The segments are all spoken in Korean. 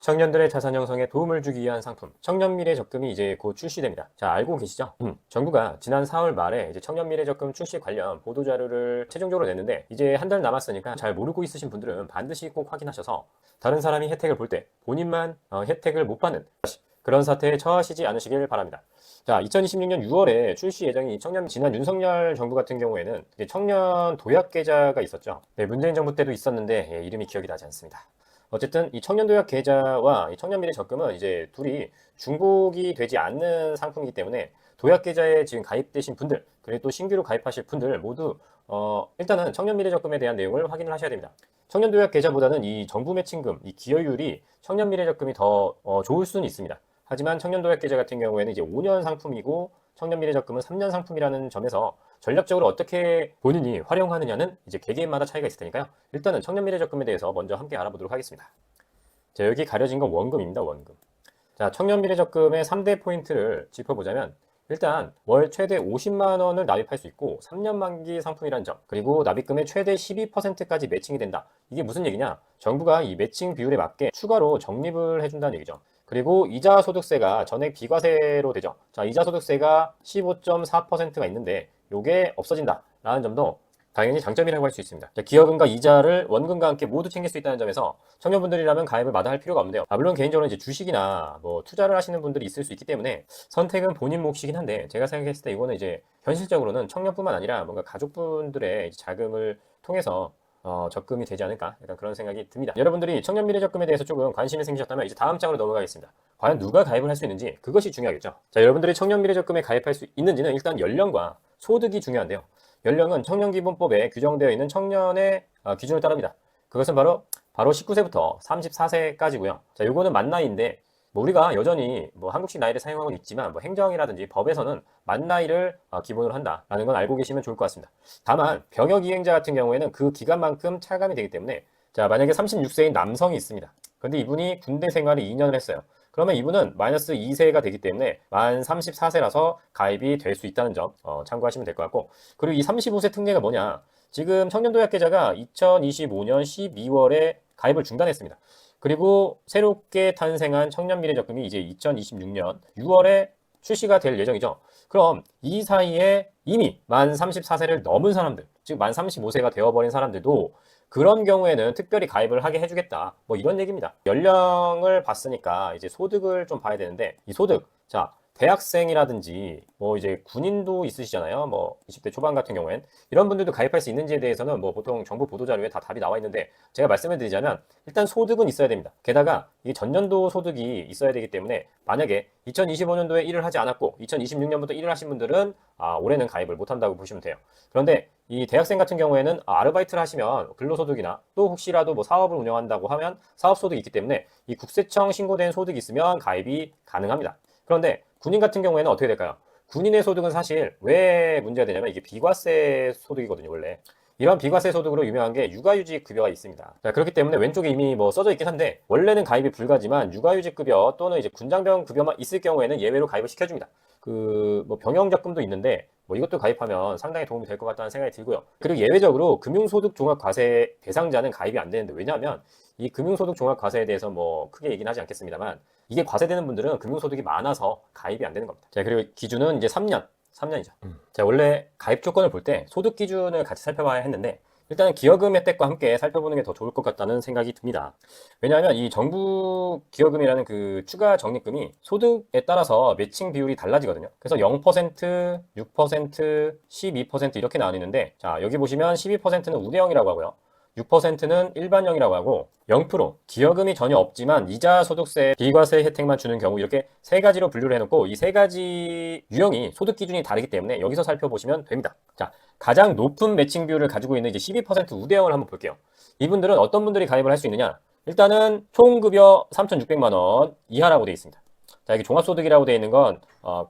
청년들의 자산 형성에 도움을 주기 위한 상품 청년미래 적금이 이제 곧 출시됩니다. 자, 알고 계시죠? 정부가 지난 4월 말에 이제 청년미래 적금 출시 관련 보도자료를 최종적으로 냈는데 이제 한 달 남았으니까 잘 모르고 있으신 분들은 반드시 꼭 확인하셔서 다른 사람이 혜택을 볼 때 본인만 혜택을 못 받는 그런 사태에 처하시지 않으시길 바랍니다. 자, 2026년 6월에 출시 예정인 지난 윤석열 정부 같은 경우에는 이제 청년 도약 계좌가 있었죠. 네, 문재인 정부 때도 있었는데 이름이 기억이 나지 않습니다. 어쨌든 이 청년도약 계좌와 이 청년미래 적금은 이제 둘이 중복이 되지 않는 상품이기 때문에 도약 계좌에 지금 가입되신 분들, 그리고 또 신규로 가입하실 분들 모두 일단은 청년미래 적금에 대한 내용을 확인을 하셔야 됩니다. 청년도약 계좌보다는 이 정부 매칭금, 이 기여율이 청년미래 적금이 더 좋을 수는 있습니다. 하지만 청년도약 계좌 같은 경우에는 이제 5년 상품이고 청년미래 적금은 3년 상품이라는 점에서 전략적으로 어떻게 본인이 활용하느냐는 이제 개개인마다 차이가 있을 테니까요. 일단은 청년미래 적금에 대해서 먼저 함께 알아보도록 하겠습니다. 자, 여기 가려진 건 원금입니다. 원금. 자, 청년미래 적금의 3대 포인트를 짚어보자면 일단 월 최대 50만 원을 납입할 수 있고 3년 만기 상품이라는 점, 그리고 납입금의 최대 12%까지 매칭이 된다. 이게 무슨 얘기냐? 정부가 이 매칭 비율에 맞게 추가로 적립을 해준다는 얘기죠. 그리고 이자 소득세가 전액 비과세로 되죠. 자, 이자 소득세가 15.4%가 있는데 요게 없어진다 라는 점도 당연히 장점이라고 할 수 있습니다. 자, 기여금과 이자를 원금과 함께 모두 챙길 수 있다는 점에서 청년분들이라면 가입을 마다할 필요가 없는데요. 물론 개인적으로 이제 주식이나 뭐 투자를 하시는 분들이 있을 수 있기 때문에 선택은 본인 몫이긴 한데, 제가 생각했을 때 이거는 이제 현실적으로는 청년뿐만 아니라 뭔가 가족분들의 자금을 통해서 적금이 되지 않을까, 약간 그런 생각이 듭니다. 여러분들이 청년미래 적금에 대해서 조금 관심이 생기셨다면 이제 다음 장으로 넘어가겠습니다. 과연 누가 가입을 할 수 있는지, 그것이 중요하겠죠. 자, 여러분들이 청년미래 적금에 가입할 수 있는지는 일단 연령과 소득이 중요한데요. 연령은 청년기본법에 규정되어 있는 청년의 기준을 따릅니다. 그것은 바로 19세부터 34세까지고요. 자, 요거는 만 나이인데 뭐 우리가 여전히 뭐 한국식 나이를 사용하고 있지만 뭐 행정이라든지 법에서는 만 나이를 기본으로 한다라는 건 알고 계시면 좋을 것 같습니다. 다만 병역 이행자 같은 경우에는 그 기간만큼 차감이 되기 때문에, 자, 만약에 36세인 남성이 있습니다. 근데 이분이 군대 생활을 2년을 했어요. 그러면 이분은 마이너스 2세가 되기 때문에 만 34세라서 가입이 될 수 있다는 점 참고하시면 될 것 같고, 그리고 이 35세 특례가 뭐냐? 지금 청년도약 계좌가 2025년 12월에 가입을 중단했습니다. 그리고 새롭게 탄생한 청년미래 적금이 이제 2026년 6월에 출시가 될 예정이죠. 그럼 이 사이에 이미 만 34세를 넘은 사람들, 즉 만 35세가 되어버린 사람들도 그런 경우에는 특별히 가입을 하게 해주겠다, 뭐 이런 얘기입니다. 연령을 봤으니까 이제 소득을 좀 봐야 되는데, 이 소득, 자, 대학생이라든지 뭐 이제 군인도 있으시잖아요. 뭐 20대 초반 같은 경우엔 이런 분들도 가입할 수 있는지에 대해서는 뭐 보통 정부 보도자료에 다 답이 나와 있는데, 제가 말씀을 드리자면 일단 소득은 있어야 됩니다. 게다가 이게 전년도 소득이 있어야 되기 때문에 만약에 2025년도에 일을 하지 않았고 2026년부터 일을 하신 분들은 올해는 가입을 못한다고 보시면 돼요. 그런데 이 대학생 같은 경우에는 아르바이트를 하시면 근로소득이나 또 혹시라도 뭐 사업을 운영한다고 하면 사업소득이 있기 때문에 이 국세청 신고된 소득이 있으면 가입이 가능합니다. 그런데 군인 같은 경우에는 어떻게 될까요? 군인의 소득은 사실 왜 문제가 되냐면 이게 비과세 소득이거든요, 원래. 이런 비과세 소득으로 유명한 게 육아휴직 급여가 있습니다. 자, 그렇기 때문에 왼쪽에 이미 뭐 써져 있긴 한데 원래는 가입이 불가지만 육아휴직 급여 또는 이제 군장병 급여만 있을 경우에는 예외로 가입을 시켜줍니다. 그 뭐 병영적금도 있는데 뭐 이것도 가입하면 상당히 도움이 될 것 같다는 생각이 들고요. 그리고 예외적으로 금융소득 종합과세 대상자는 가입이 안 되는데, 왜냐하면 이 금융소득 종합과세에 대해서 뭐 크게 얘기는 하지 않겠습니다만 이게 과세되는 분들은 금융소득이 많아서 가입이 안 되는 겁니다. 자, 그리고 기준은 이제 3년이죠. 자, 원래 가입 조건을 볼 때 소득 기준을 같이 살펴봐야 했는데 일단은 기여금 혜택과 함께 살펴보는 게 더 좋을 것 같다는 생각이 듭니다. 왜냐하면 이 정부 기여금이라는 그 추가 적립금이 소득에 따라서 매칭 비율이 달라지거든요. 그래서 0%, 6%, 12% 이렇게 나뉘는데, 자, 여기 보시면 12%는 우대형이라고 하고요. 6%는 일반형이라고 하고 0% 기여금이 전혀 없지만 이자 소득세 비과세 혜택만 주는 경우, 이렇게 세 가지로 분류를 해놓고 이 세 가지 유형이 소득 기준이 다르기 때문에 여기서 살펴보시면 됩니다. 자, 가장 높은 매칭 비율을 가지고 있는 이제 12% 우대형을 한번 볼게요. 이분들은 어떤 분들이 가입을 할 수 있느냐? 일단은 총급여 3,600만 원 이하라고 되어 있습니다. 자, 여기 종합소득이라고 되어 있는 건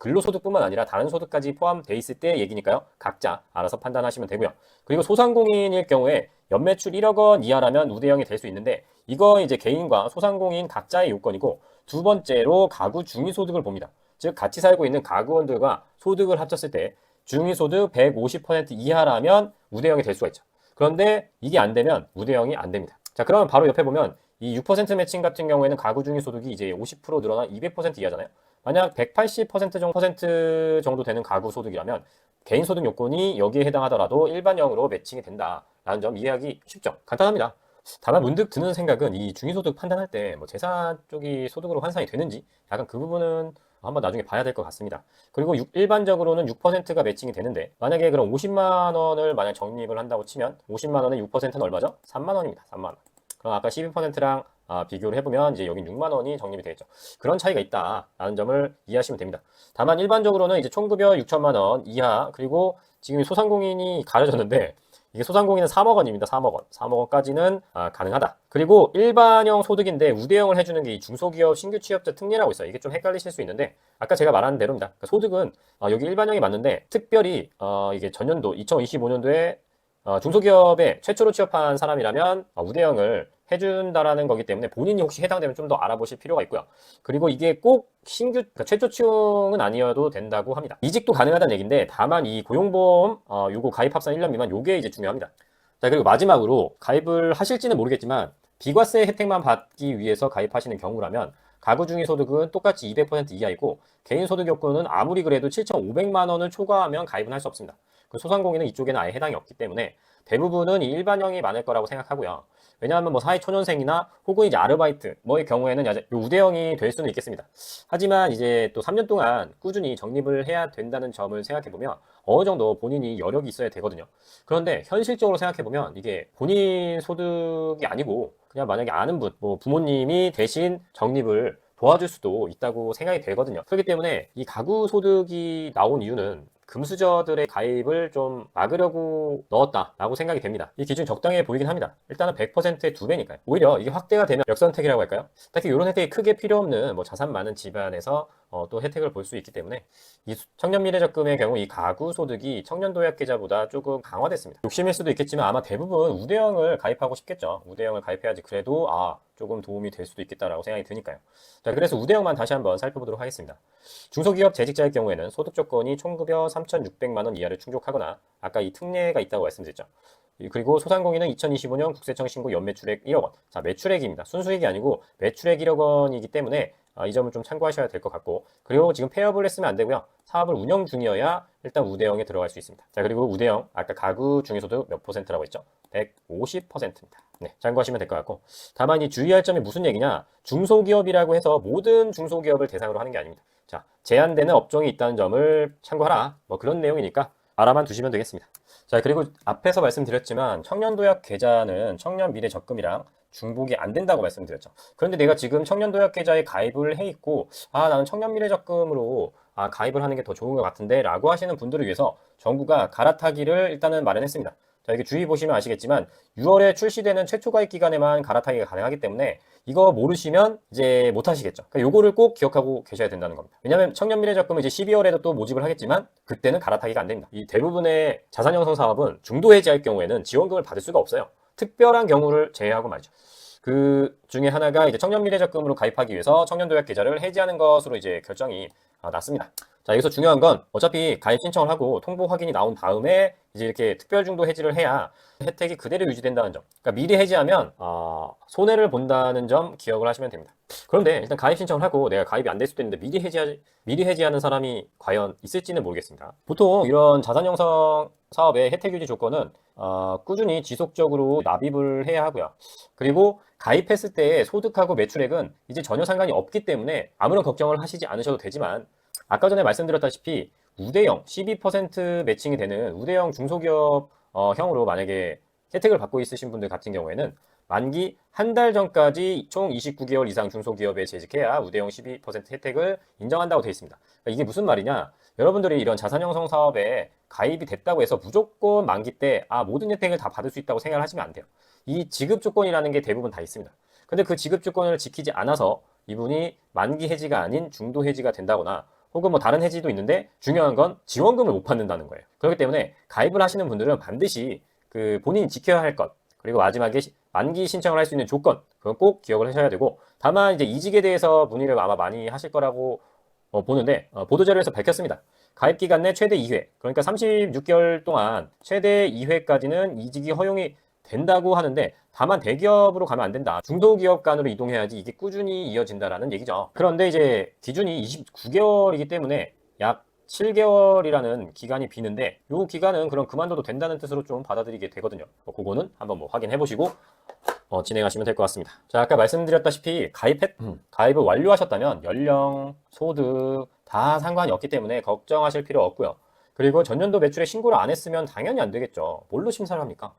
근로소득뿐만 아니라 다른 소득까지 포함되어 있을 때 얘기니까요. 각자 알아서 판단하시면 되고요. 그리고 소상공인일 경우에 연매출 1억 원 이하라면 우대형이 될 수 있는데, 이거 이제 개인과 소상공인 각자의 요건이고, 두 번째로 가구 중위소득을 봅니다. 즉 같이 살고 있는 가구원들과 소득을 합쳤을 때 중위소득 150% 이하라면 우대형이 될 수가 있죠. 그런데 이게 안 되면 우대형이 안 됩니다. 자, 그러면 바로 옆에 보면 이 6% 매칭 같은 경우에는 가구 중위 소득이 이제 50% 늘어나 200% 이하잖아요. 만약 180% 정도 되는 가구 소득이라면 개인 소득 요건이 여기에 해당하더라도 일반형으로 매칭이 된다라는 점 이해하기 쉽죠. 간단합니다. 다만 문득 드는 생각은 이 중위소득 판단할 때 뭐 재산 쪽이 소득으로 환산이 되는지 약간 그 부분은 한번 나중에 봐야 될 것 같습니다. 그리고 일반적으로는 6%가 매칭이 되는데 만약에 그럼 50만 원을 만약 적립을 한다고 치면 50만 원의 6%는 얼마죠? 3만 원입니다. 3만 원. 그럼 아까 12%랑 비교를 해보면 이제 여기 6만 원이 적립이 되겠죠. 그런 차이가 있다라는 점을 이해하시면 됩니다. 다만 일반적으로는 이제 총급여 6천만 원 이하 그리고 지금 소상공인이 가려졌는데 이게 소상공인은 3억 원입니다. 3억 원. 3억 원까지는 가능하다. 그리고 일반형 소득인데 우대형을 해주는 게 이 중소기업 신규 취업자 특례라고 있어요. 이게 좀 헷갈리실 수 있는데 아까 제가 말한 대로입니다. 그러니까 소득은 여기 일반형이 맞는데 특별히 이게 전년도 2025년도에 중소기업에 최초로 취업한 사람이라면 우대형을 해준다라는 거기 때문에 본인이 혹시 해당되면 좀 더 알아보실 필요가 있고요. 그리고 이게 꼭 신규, 그러니까 최초 채용은 아니어도 된다고 합니다. 이직도 가능하다는 얘기인데 다만 이 고용보험 요거 가입 합산 1년 미만 요게 이제 중요합니다. 자, 그리고 마지막으로 가입을 하실지는 모르겠지만 비과세 혜택만 받기 위해서 가입하시는 경우라면 가구 중위 소득은 똑같이 200% 이하이고 개인 소득 요건은 아무리 그래도 7,500만 원을 초과하면 가입은 할 수 없습니다. 그 소상공인은 이쪽에는 아예 해당이 없기 때문에 대부분은 이 일반형이 많을 거라고 생각하고요. 왜냐하면 뭐 사회초년생이나 혹은 이제 아르바이트 뭐의 경우에는 우대형이 될 수는 있겠습니다. 하지만 이제 또 3년 동안 꾸준히 적립을 해야 된다는 점을 생각해보면 어느 정도 본인이 여력이 있어야 되거든요. 그런데 현실적으로 생각해보면 이게 본인 소득이 아니고 그냥 만약에 아는 분, 뭐 부모님이 대신 적립을 도와줄 수도 있다고 생각이 되거든요. 그렇기 때문에 이 가구 소득이 나온 이유는 금수저들의 가입을 좀 막으려고 넣었다라고 생각이 됩니다. 이 기준이 적당해 보이긴 합니다. 일단은 100%의 2배니까요. 오히려 이게 확대가 되면 역선택이라고 할까요? 딱히 이런 혜택이 크게 필요 없는 뭐 자산 많은 집안에서 또 혜택을 볼 수 있기 때문에 이 청년미래적금의 경우 이 가구 소득이 청년도약 계좌보다 조금 강화됐습니다. 욕심일 수도 있겠지만 아마 대부분 우대형을 가입하고 싶겠죠. 우대형을 가입해야지 그래도 조금 도움이 될 수도 있겠다라고 생각이 드니까요. 자, 그래서 우대형만 다시 한번 살펴보도록 하겠습니다. 중소기업 재직자의 경우에는 소득 조건이 총급여 3,600만 원 이하를 충족하거나 아까 이 특례가 있다고 말씀드렸죠. 그리고 소상공인은 2025년 국세청 신고 연매출액 1억 원. 자, 매출액입니다. 순수익이 아니고 매출액 1억 원이기 때문에 이 점을 좀 참고하셔야 될 것 같고 그리고 지금 폐업을 했으면 안 되고요. 사업을 운영 중이어야 일단 우대형에 들어갈 수 있습니다. 자, 그리고 우대형 아까 가구 중위소득 몇 %라고 했죠? 150%입니다. 네, 참고하시면 될 것 같고 다만 이 주의할 점이 무슨 얘기냐 중소기업이라고 해서 모든 중소기업을 대상으로 하는 게 아닙니다. 자, 제한되는 업종이 있다는 점을 참고하라 뭐 그런 내용이니까 알아만 두시면 되겠습니다. 자, 그리고 앞에서 말씀드렸지만 청년도약 계좌는 청년미래적금이랑 중복이 안 된다고 말씀드렸죠. 그런데 내가 지금 청년도약 계좌에 가입을 해 있고 나는 청년미래적금으로 가입을 하는 게 더 좋은 것 같은데 라고 하시는 분들을 위해서 정부가 갈아타기를 일단은 마련했습니다. 자, 이게 주의 보시면 아시겠지만 6월에 출시되는 최초 가입 기간에만 갈아타기가 가능하기 때문에 이거 모르시면 이제 못 하시겠죠. 그러니까 요거를 꼭 기억하고 계셔야 된다는 겁니다. 왜냐하면 청년미래적금은 이제 12월에도 또 모집을 하겠지만 그때는 갈아타기가 안 됩니다. 이 대부분의 자산형성 사업은 중도 해지할 경우에는 지원금을 받을 수가 없어요. 특별한 경우를 제외하고 말이죠. 그 중에 하나가 이제 청년미래적금으로 가입하기 위해서 청년도약 계좌를 해지하는 것으로 이제 결정이 났습니다. 자, 여기서 중요한 건 어차피 가입 신청을 하고 통보 확인이 나온 다음에 이제 이렇게 특별중도 해지를 해야 혜택이 그대로 유지된다는 점. 그러니까 미리 해지하면 손해를 본다는 점 기억을 하시면 됩니다. 그런데 일단 가입 신청을 하고 내가 가입이 안 될 수도 있는데 미리 해지하는 사람이 과연 있을지는 모르겠습니다. 보통 이런 자산 형성 사업의 혜택 유지 조건은 꾸준히 지속적으로 납입을 해야 하고요. 그리고 가입했을 때 소득하고 매출액은 이제 전혀 상관이 없기 때문에 아무런 걱정을 하시지 않으셔도 되지만 아까 전에 말씀드렸다시피 우대형 12% 매칭이 되는 우대형 중소기업 형으로 만약에 혜택을 받고 있으신 분들 같은 경우에는 만기 한 달 전까지 총 29개월 이상 중소기업에 재직해야 우대형 12% 혜택을 인정한다고 되어 있습니다. 그러니까 이게 무슨 말이냐? 여러분들이 이런 자산형성 사업에 가입이 됐다고 해서 무조건 만기 때 모든 혜택을 다 받을 수 있다고 생각을 하시면 안 돼요. 이 지급 조건이라는 게 대부분 다 있습니다. 근데 그 지급 조건을 지키지 않아서 이분이 만기 해지가 아닌 중도 해지가 된다거나 혹은 뭐 다른 해지도 있는데 중요한 건 지원금을 못 받는다는 거예요. 그렇기 때문에 가입을 하시는 분들은 반드시 그 본인이 지켜야 할 것, 그리고 마지막에 만기 신청을 할 수 있는 조건, 그건 꼭 기억을 하셔야 되고 다만 이제 이직에 대해서 문의를 아마 많이 하실 거라고 보는데 보도자료에서 밝혔습니다. 가입 기간 내 최대 2회, 그러니까 36개월 동안 최대 2회까지는 이직이 허용이 된다고 하는데 다만 대기업으로 가면 안 된다. 중소기업 간으로 이동해야지 이게 꾸준히 이어진다라는 얘기죠. 그런데 이제 기준이 29개월이기 때문에 약 7개월이라는 기간이 비는데 이 기간은 그럼 그만둬도 된다는 뜻으로 좀 받아들이게 되거든요. 그거는 한번 확인해 보시고 진행하시면 될 것 같습니다. 자, 아까 말씀드렸다시피 가입을 완료하셨다면 연령, 소득 다 상관이 없기 때문에 걱정하실 필요 없고요. 그리고 전년도 매출에 신고를 안 했으면 당연히 안 되겠죠. 뭘로 심사를 합니까?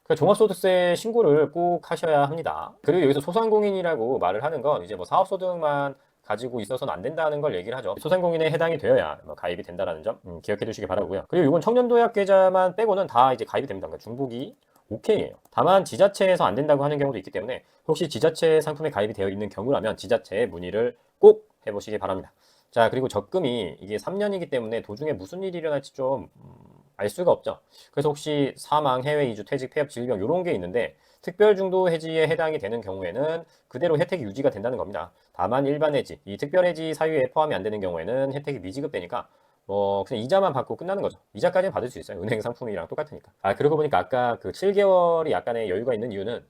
그 종합소득세 신고를 꼭 하셔야 합니다. 그리고 여기서 소상공인이라고 말을 하는 건 이제 뭐 사업소득만 가지고 있어서는 안 된다는 걸 얘기를 하죠. 소상공인에 해당이 되어야 가입이 된다는 점 기억해 두시기 바라고요. 그리고 이건 청년도약 계좌만 빼고는 다 이제 가입이 됩니다. 그러니까 중복이 오케이예요. 다만 지자체에서 안 된다고 하는 경우도 있기 때문에 혹시 지자체 상품에 가입이 되어 있는 경우라면 지자체에 문의를 꼭 해보시기 바랍니다. 자, 그리고 적금이 이게 3년이기 때문에 도중에 무슨 일이 일어날지 좀 알 수가 없죠. 그래서 혹시 사망, 해외 이주, 퇴직, 폐업, 질병 이런 게 있는데 특별중도 해지에 해당이 되는 경우에는 그대로 혜택이 유지가 된다는 겁니다. 다만 일반 해지, 이 특별 해지 사유에 포함이 안 되는 경우에는 혜택이 미지급되니까 그냥 이자만 받고 끝나는 거죠. 이자까지는 받을 수 있어요. 은행 상품이랑 똑같으니까. 그러고 보니까 아까 그 7개월이 약간의 여유가 있는 이유는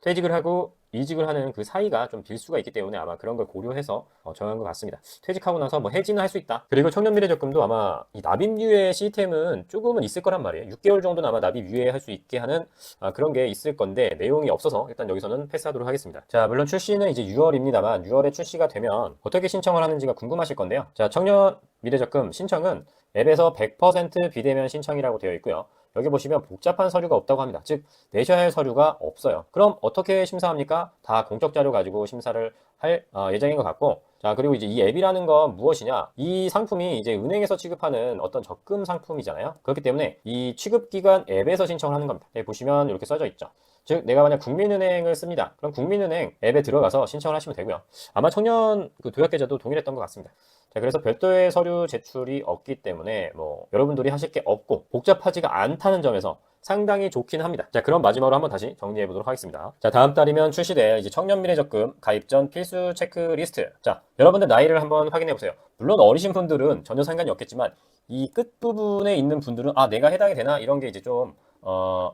퇴직을 하고 이직을 하는 그 사이가 좀 길 수가 있기 때문에 아마 그런 걸 고려해서 정한 것 같습니다. 퇴직하고 나서 뭐 해지는 할 수 있다. 그리고 청년미래적금도 아마 이 납입 유예 시스템은 조금은 있을 거란 말이에요. 6개월 정도는 아마 납입 유예할 수 있게 하는 그런 게 있을 건데 내용이 없어서 일단 여기서는 패스하도록 하겠습니다. 자, 물론 출시는 이제 6월입니다만 6월에 출시가 되면 어떻게 신청을 하는지가 궁금하실 건데요. 자, 청년미래적금 신청은 앱에서 100% 비대면 신청이라고 되어 있고요. 여기 보시면 복잡한 서류가 없다고 합니다. 즉 내셔야 할 서류가 없어요. 그럼 어떻게 심사합니까? 다 공적 자료 가지고 심사를 할 예정인 것 같고, 자, 그리고 이제 이 앱이라는 건 무엇이냐? 이 상품이 이제 은행에서 취급하는 어떤 적금 상품이잖아요. 그렇기 때문에 이 취급기관 앱에서 신청을 하는 겁니다. 여기 보시면 이렇게 써져 있죠. 즉 내가 만약 국민은행을 씁니다. 그럼 국민은행 앱에 들어가서 신청을 하시면 되고요. 아마 청년 그 도약계좌도 동일했던 것 같습니다. 자, 그래서 별도의 서류 제출이 없기 때문에 여러분들이 하실 게 없고 복잡하지가 않다는 점에서 상당히 좋긴 합니다. 자, 그럼 마지막으로 한번 다시 정리해 보도록 하겠습니다. 자, 다음 달이면 출시될 이제 청년미래적금 가입 전 필수 체크리스트. 자, 여러분들 나이를 한번 확인해 보세요. 물론 어리신 분들은 전혀 상관이 없겠지만 이 끝부분에 있는 분들은 내가 해당이 되나 이런 게 이제 좀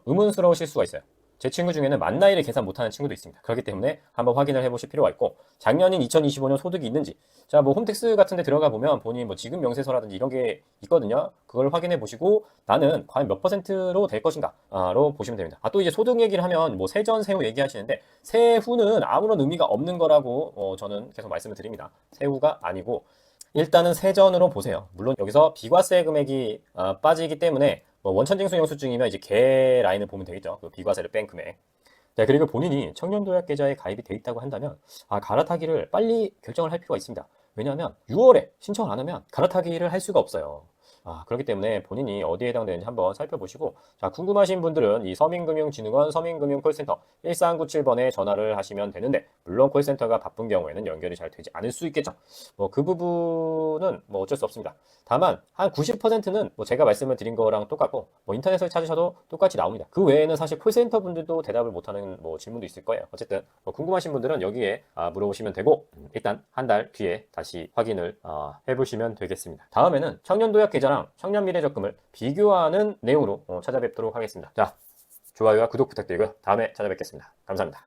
의문스러우실 수가 있어요. 제 친구 중에는 만 나이를 계산 못하는 친구도 있습니다. 그렇기 때문에 한번 확인을 해보실 필요가 있고, 작년인 2025년 소득이 있는지, 자, 홈택스 같은 데 들어가 보면 본인 지급 명세서라든지 이런 게 있거든요. 그걸 확인해 보시고 나는 과연 몇 퍼센트로 될 것인가로 보시면 됩니다. 또 이제 소득 얘기를 하면 세전, 세후 얘기하시는데 세후는 아무런 의미가 없는 거라고 저는 계속 말씀을 드립니다. 세후가 아니고 일단은 세전으로 보세요. 물론 여기서 비과세 금액이 빠지기 때문에 원천징수 영수증이면 이제 개 라인을 보면 되겠죠. 그 비과세를 뺀 금액. 자, 그리고 본인이 청년도약계좌에 가입이 돼 있다고 한다면 갈아타기를 빨리 결정을 할 필요가 있습니다. 왜냐하면 6월에 신청을 안 하면 갈아타기를 할 수가 없어요. 그렇기 때문에 본인이 어디에 해당되는지 한번 살펴보시고, 자, 궁금하신 분들은 이 서민금융진흥원 서민금융콜센터 1397번에 전화를 하시면 되는데, 물론 콜센터가 바쁜 경우에는 연결이 잘 되지 않을 수 있겠죠. 그 부분은 어쩔 수 없습니다. 다만 한 90%는 제가 말씀을 드린 거랑 똑같고 인터넷을 찾으셔도 똑같이 나옵니다. 그 외에는 사실 콜센터 분들도 대답을 못하는 질문도 있을 거예요. 어쨌든 궁금하신 분들은 여기에 물어보시면 되고, 일단 한 달 뒤에 다시 확인을 해보시면 되겠습니다. 다음에는 청년도약 계좌랑 청년미래적금을 비교하는 내용으로 찾아뵙도록 하겠습니다. 자, 좋아요와 구독 부탁드리고요. 다음에 찾아뵙겠습니다. 감사합니다.